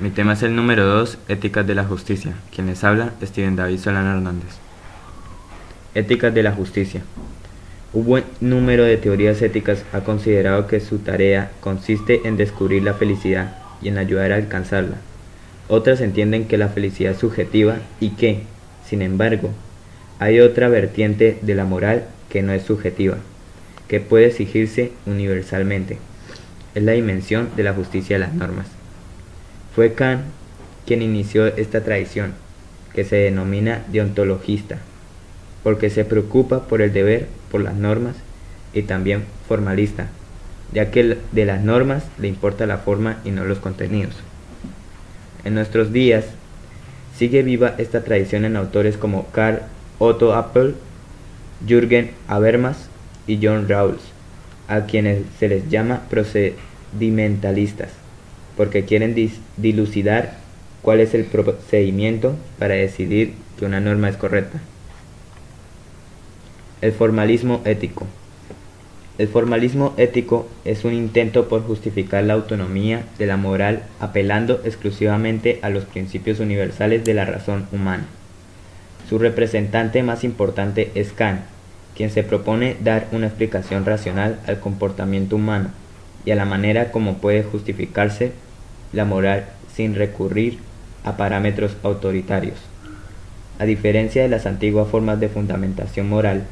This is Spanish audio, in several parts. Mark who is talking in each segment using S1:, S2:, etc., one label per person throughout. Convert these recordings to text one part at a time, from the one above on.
S1: Mi tema es el número 2, Éticas de la Justicia. Quien les habla, Steven David Solano Hernández. Éticas de la Justicia. Un buen número de teorías éticas ha considerado que su tarea consiste en descubrir la felicidad y en ayudar a alcanzarla. Otras entienden que la felicidad es subjetiva y que, sin embargo, hay otra vertiente de la moral que no es subjetiva, que puede exigirse universalmente. Es la dimensión de la justicia de las normas. Fue Kant quien inició esta tradición, que se denomina deontologista, porque se preocupa por el deber, por las normas, y también formalista, ya que de las normas le importa la forma y no los contenidos. En nuestros días sigue viva esta tradición en autores como Karl Otto Apel, Jürgen Habermas y John Rawls, a quienes se les llama procedimentalistas, porque quieren dilucidar cuál es el procedimiento para decidir que una norma es correcta. El formalismo ético. El formalismo ético es un intento por justificar la autonomía de la moral apelando exclusivamente a los principios universales de la razón humana. Su representante más importante es Kant, quien se propone dar una explicación racional al comportamiento humano y a la manera como puede justificarse la moral sin recurrir a parámetros autoritarios. A diferencia de las antiguas formas de fundamentación moral,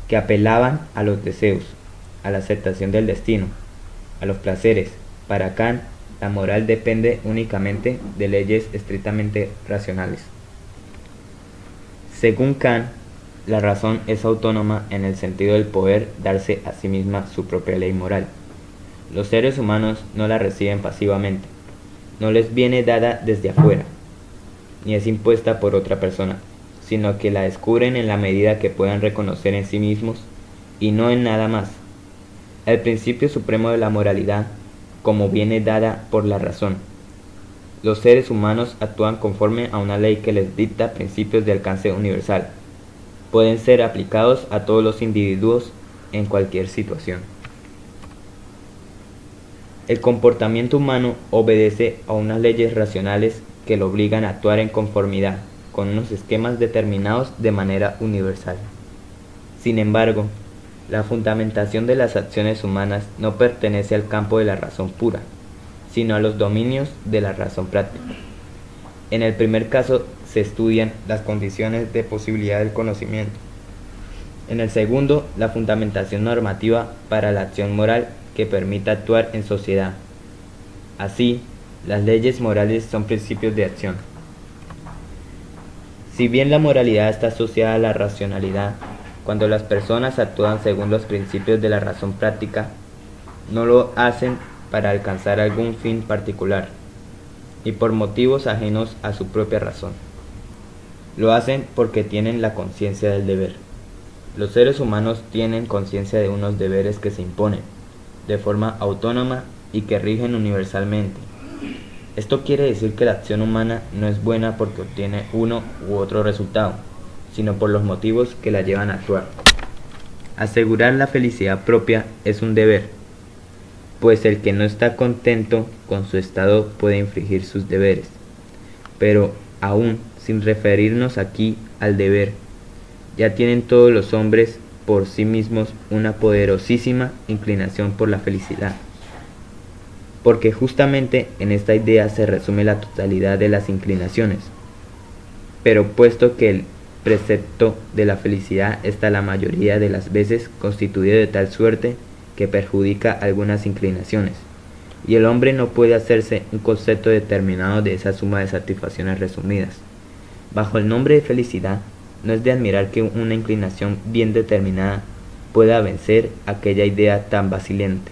S1: que apelaban a los deseos, a la aceptación del destino, a los placeres, para Kant, la moral depende únicamente de leyes estrictamente racionales. Según Kant, la razón es autónoma en el sentido del poder darse a sí misma su propia ley moral. Los seres humanos no la reciben pasivamente, no les viene dada desde afuera, ni es impuesta por otra persona, sino que la descubren en la medida que puedan reconocer en sí mismos y no en nada más. El principio supremo de la moralidad, como viene dada por la razón. Los seres humanos actúan conforme a una ley que les dicta principios de alcance universal. Pueden ser aplicados a todos los individuos en cualquier situación. El comportamiento humano obedece a unas leyes racionales que lo obligan a actuar en conformidad con unos esquemas determinados de manera universal. Sin embargo, la fundamentación de las acciones humanas no pertenece al campo de la razón pura, sino a los dominios de la razón práctica. En el primer caso se estudian las condiciones de posibilidad del conocimiento. En el segundo, la fundamentación normativa para la acción moral que permita actuar en sociedad. Así, las leyes morales son principios de acción. Si bien la moralidad está asociada a la racionalidad, cuando las personas actúan según los principios de la razón práctica, no lo hacen para alcanzar algún fin particular, y por motivos ajenos a su propia razón. Lo hacen porque tienen la conciencia del deber. Los seres humanos tienen conciencia de unos deberes que se imponen, de forma autónoma y que rigen universalmente. Esto quiere decir que la acción humana no es buena porque obtiene uno u otro resultado, sino por los motivos que la llevan a actuar. Asegurar la felicidad propia es un deber, pues el que no está contento con su estado puede infringir sus deberes. Pero aún sin referirnos aquí al deber, ya tienen todos los hombres por sí mismos una poderosísima inclinación por la felicidad, porque justamente en esta idea se resume la totalidad de las inclinaciones. Pero puesto que el precepto de la felicidad está la mayoría de las veces constituido de tal suerte que perjudica algunas inclinaciones, y el hombre no puede hacerse un concepto determinado de esa suma de satisfacciones resumidas. Bajo el nombre de felicidad, no es de admirar que una inclinación bien determinada pueda vencer aquella idea tan vacilante,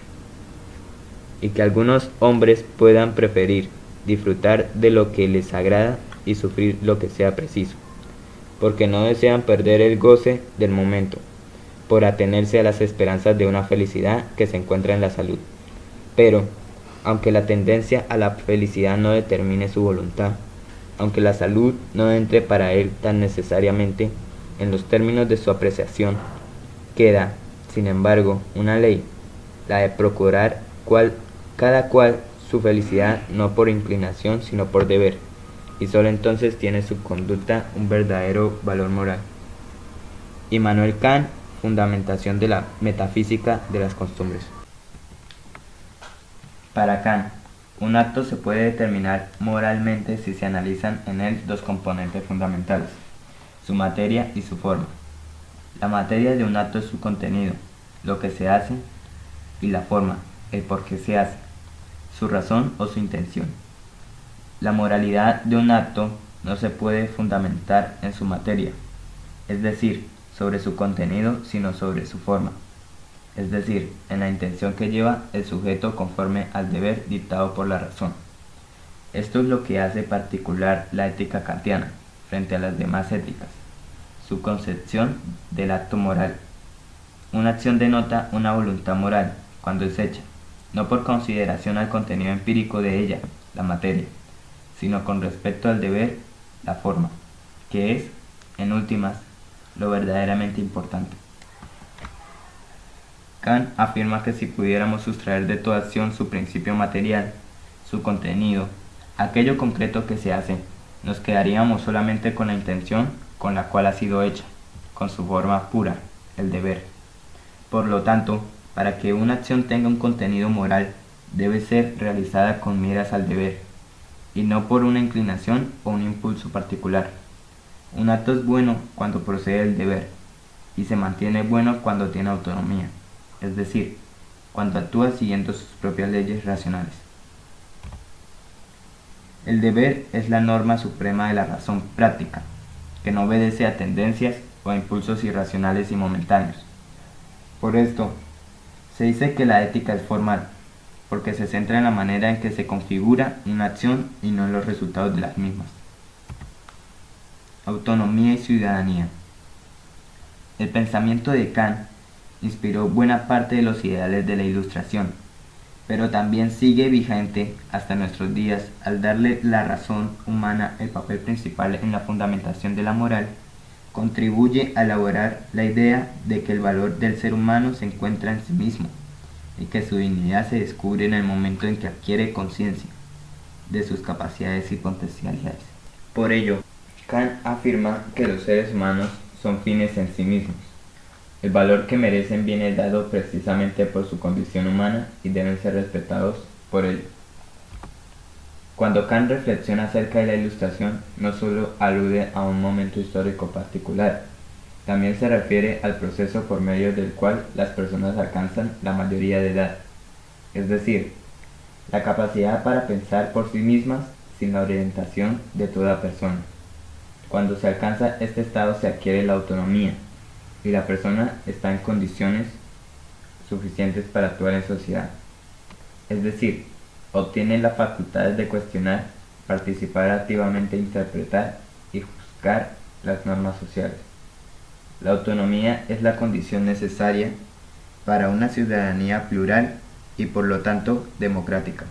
S1: y que algunos hombres puedan preferir disfrutar de lo que les agrada y sufrir lo que sea preciso, porque no desean perder el goce del momento, por atenerse a las esperanzas de una felicidad que se encuentra en la salud. Pero, aunque la tendencia a la felicidad no determine su voluntad, aunque la salud no entre para él tan necesariamente en los términos de su apreciación, queda, sin embargo, una ley, la de procurar cada cual su felicidad no por inclinación sino por deber, y sólo entonces tiene su conducta un verdadero valor moral. Immanuel Kant, fundamentación de la metafísica de las costumbres. Para Kant, un acto se puede determinar moralmente si se analizan en él dos componentes fundamentales, su materia y su forma. La materia de un acto es su contenido, lo que se hace, y la forma, el por qué se hace, su razón o su intención. La moralidad de un acto no se puede fundamentar en su materia, es decir, sobre su contenido, sino sobre su forma, es decir, en la intención que lleva el sujeto conforme al deber dictado por la razón. Esto es lo que hace particular la ética kantiana frente a las demás éticas, su concepción del acto moral. Una acción denota una voluntad moral cuando es hecha, no por consideración al contenido empírico de ella, la materia, sino con respecto al deber, la forma, que es, en últimas, lo verdaderamente importante. Kant afirma que si pudiéramos sustraer de toda acción su principio material, su contenido, aquello concreto que se hace, nos quedaríamos solamente con la intención con la cual ha sido hecha, con su forma pura, el deber. Por lo tanto, para que una acción tenga un contenido moral, debe ser realizada con miras al deber, y no por una inclinación o un impulso particular. Un acto es bueno cuando procede del deber, y se mantiene bueno cuando tiene autonomía, es decir, cuando actúa siguiendo sus propias leyes racionales. El deber es la norma suprema de la razón práctica, que no obedece a tendencias o a impulsos irracionales y momentáneos. Por esto, se dice que la ética es formal, porque se centra en la manera en que se configura una acción y no en los resultados de las mismas. Autonomía y ciudadanía. El pensamiento de Kant inspiró buena parte de los ideales de la Ilustración, pero también sigue vigente hasta nuestros días al darle la razón humana el papel principal en la fundamentación de la moral. Contribuye a elaborar la idea de que el valor del ser humano se encuentra en sí mismo y que su dignidad se descubre en el momento en que adquiere conciencia de sus capacidades y potencialidades. Por ello, Kant afirma que los seres humanos son fines en sí mismos. El valor que merecen viene dado precisamente por su condición humana y deben ser respetados por ello. Cuando Kant reflexiona acerca de la Ilustración, no solo alude a un momento histórico particular, también se refiere al proceso por medio del cual las personas alcanzan la mayoría de edad, es decir, la capacidad para pensar por sí mismas sin la orientación de toda persona. Cuando se alcanza este estado se adquiere la autonomía y la persona está en condiciones suficientes para actuar en sociedad, es decir, obtiene las facultades de cuestionar, participar activamente, interpretar y juzgar las normas sociales. La autonomía es la condición necesaria para una ciudadanía plural y por lo tanto democrática.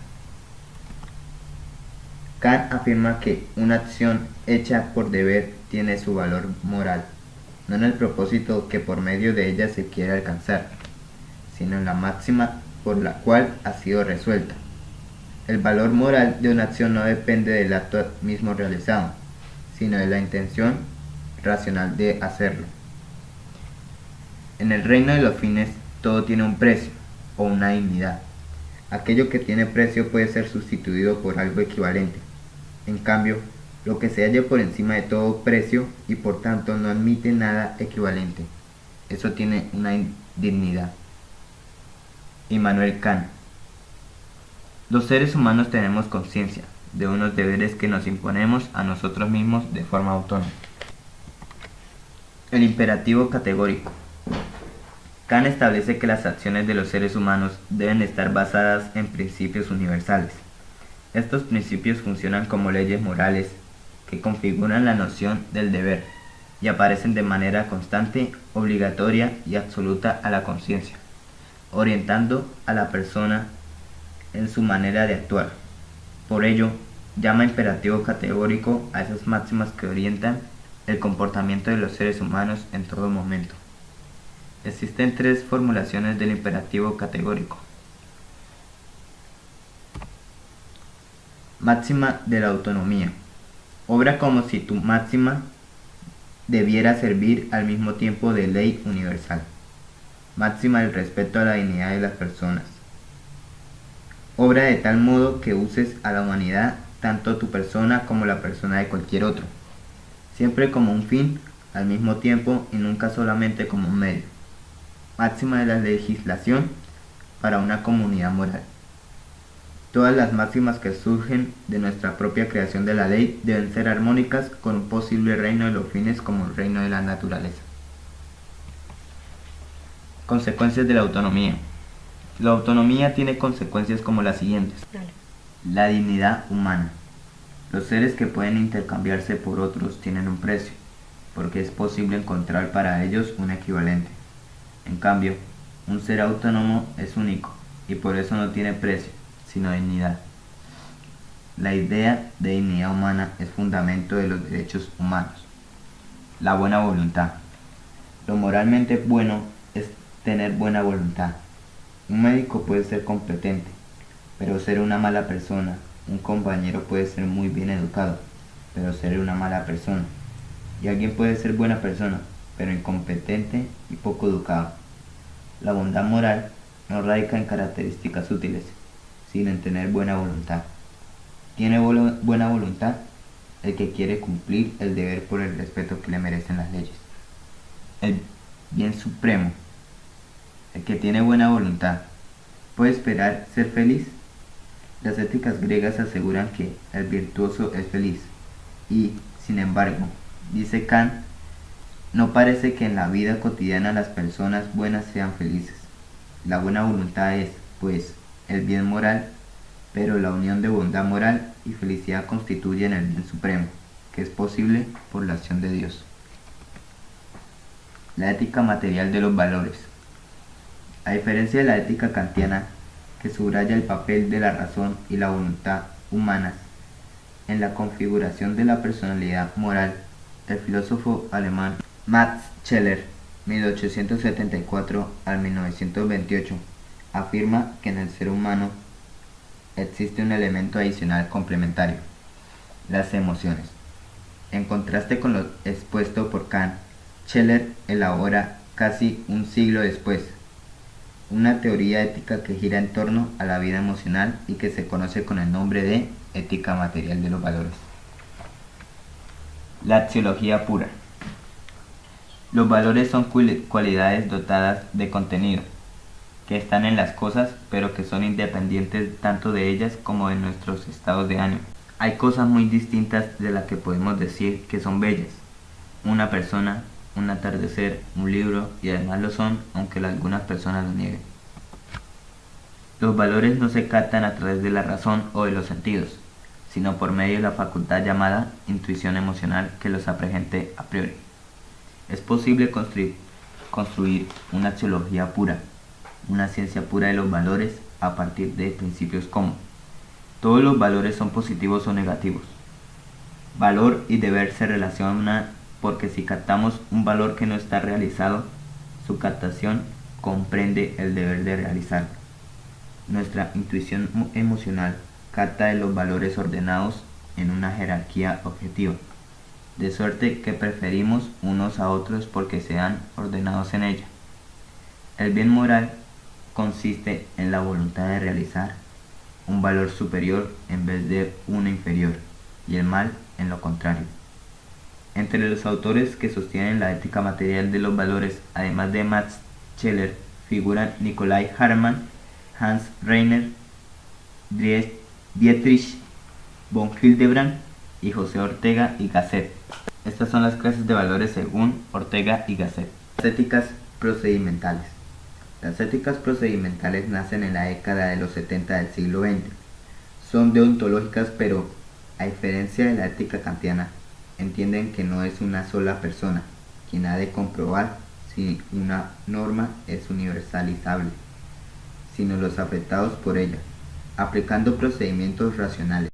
S1: Kant afirma que una acción hecha por deber tiene su valor moral, no en el propósito que por medio de ella se quiere alcanzar, sino en la máxima por la cual ha sido resuelta. El valor moral de una acción no depende del acto mismo realizado, sino de la intención racional de hacerlo. En el reino de los fines, todo tiene un precio o una dignidad. Aquello que tiene precio puede ser sustituido por algo equivalente. En cambio, lo que se halla por encima de todo precio y por tanto no admite nada equivalente, eso tiene una dignidad. Immanuel Kant. Los seres humanos tenemos conciencia de unos deberes que nos imponemos a nosotros mismos de forma autónoma. El imperativo categórico. Kant establece que las acciones de los seres humanos deben estar basadas en principios universales. Estos principios funcionan como leyes morales que configuran la noción del deber y aparecen de manera constante, obligatoria y absoluta a la conciencia, orientando a la persona en su manera de actuar. Por ello, llama imperativo categórico a esas máximas que orientan el comportamiento de los seres humanos en todo momento. Existen tres formulaciones del imperativo categórico. Máxima de la autonomía. Obra como si tu máxima debiera servir al mismo tiempo de ley universal. Máxima del respeto a la dignidad de las personas. Obra de tal modo que uses a la humanidad, tanto tu persona como la persona de cualquier otro, siempre como un fin al mismo tiempo y nunca solamente como un medio. Máxima de la legislación para una comunidad moral. Todas las máximas que surgen de nuestra propia creación de la ley deben ser armónicas con un posible reino de los fines como el reino de la naturaleza. Consecuencias de la autonomía. La autonomía tiene consecuencias como las siguientes. La dignidad humana. Los seres que pueden intercambiarse por otros tienen un precio, porque es posible encontrar para ellos un equivalente. En cambio, un ser autónomo es único y por eso no tiene precio, sino dignidad. La idea de dignidad humana es fundamento de los derechos humanos. La buena voluntad. Lo moralmente bueno es tener buena voluntad. Un médico puede ser competente, pero ser una mala persona. Un compañero puede ser muy bien educado, pero ser una mala persona. Y alguien puede ser buena persona, pero incompetente y poco educado. La bondad moral no radica en características útiles, sino en tener buena voluntad. Tiene buena voluntad el que quiere cumplir el deber por el respeto que le merecen las leyes. El bien supremo. El que tiene buena voluntad puede esperar ser feliz. Las éticas griegas aseguran que el virtuoso es feliz y, sin embargo, dice Kant, no parece que en la vida cotidiana las personas buenas sean felices. La buena voluntad es, pues, el bien moral, pero la unión de bondad moral y felicidad constituyen el bien supremo, que es posible por la acción de Dios. La ética material de los valores. A diferencia de la ética kantiana, que subraya el papel de la razón y la voluntad humanas en la configuración de la personalidad moral, el filósofo alemán Max Scheler, 1874 al 1928, afirma que en el ser humano existe un elemento adicional complementario, las emociones. En contraste con lo expuesto por Kant, Scheler elabora casi un siglo después una teoría ética que gira en torno a la vida emocional y que se conoce con el nombre de ética material de los valores. La axiología pura. Los valores son cualidades dotadas de contenido, que están en las cosas, pero que son independientes tanto de ellas como de nuestros estados de ánimo. Hay cosas muy distintas de las que podemos decir que son bellas. Una persona, un atardecer, un libro, y además lo son, aunque algunas personas lo nieguen. Los valores no se captan a través de la razón o de los sentidos, sino por medio de la facultad llamada intuición emocional que los aprehende a priori. Es posible construir una axiología pura, una ciencia pura de los valores a partir de principios como: todos los valores son positivos o negativos. Valor y deber se relacionan porque si captamos un valor que no está realizado, su captación comprende el deber de realizarlo. Nuestra intuición emocional capta de los valores ordenados en una jerarquía objetiva, de suerte que preferimos unos a otros porque sean ordenados en ella. El bien moral consiste en la voluntad de realizar un valor superior en vez de uno inferior, y el mal en lo contrario. Entre los autores que sostienen la ética material de los valores, además de Max Scheler, figuran Nikolai Hartmann, Hans Reiner, Dietrich von Hildebrand y José Ortega y Gasset. Estas son las clases de valores según Ortega y Gasset. Las éticas procedimentales. Las éticas procedimentales nacen en la década de los 70 del siglo XX. Son deontológicas, pero, a diferencia de la ética kantiana, entienden que no es una sola persona quien ha de comprobar si una norma es universalizable, sino los afectados por ella, aplicando procedimientos racionales.